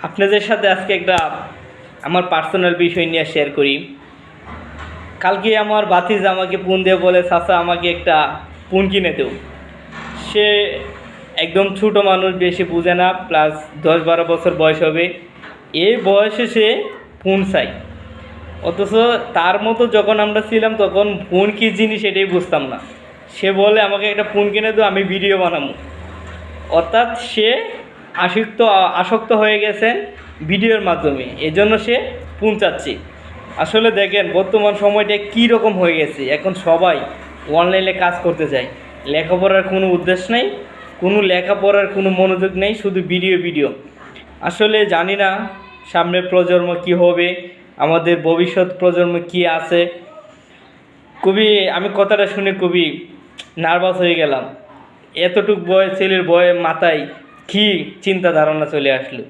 আপনাদের সাথে আজকে একটা আমার পার্সোনাল বিষয় নিয়ে শেয়ার করি। কালকে আমার ভাতিজা আমাকে ফোন দিয়ে বলে, চাচা আমাকে একটা ফোন কিনে দেও। সে একদম ছোটো মানুষ, বেশি বুঝে না, প্লাস 10-12 বছর বয়স হবে। এই বয়সে সে ফোন চাই, অথচ তার মতো যখন আমরা ছিলাম তখন ফোন কী জিনিস এটাই বুঝতাম না। সে বলে আমাকে একটা ফোন কিনে দাও, আমি ভিডিও বানাবো। অর্থাৎ সে আসক্ত হয়ে গেছেন ভিডিওর মাধ্যমে, এজন্য সে ফোন চাচ্ছে। আসলে দেখেন বর্তমান সময়টা কী রকম হয়ে গেছে, এখন সবাই অনলাইনে কাজ করতে চায়। লেখাপড়ার কোনো উদ্দেশ্য নেই, কোনো লেখাপড়ার কোনো মনোযোগ নেই, শুধু ভিডিও ভিডিও। আসলে জানি না সামনের প্রজন্ম কি হবে, আমাদের ভবিষ্যৎ প্রজন্ম কি আছে। আমি কথাটা শুনে খুবই নার্ভাস হয়ে গেলাম। এতটুক বয়স ছেলের মাথায় কি চিন্তা ধারণা চলে আসলো।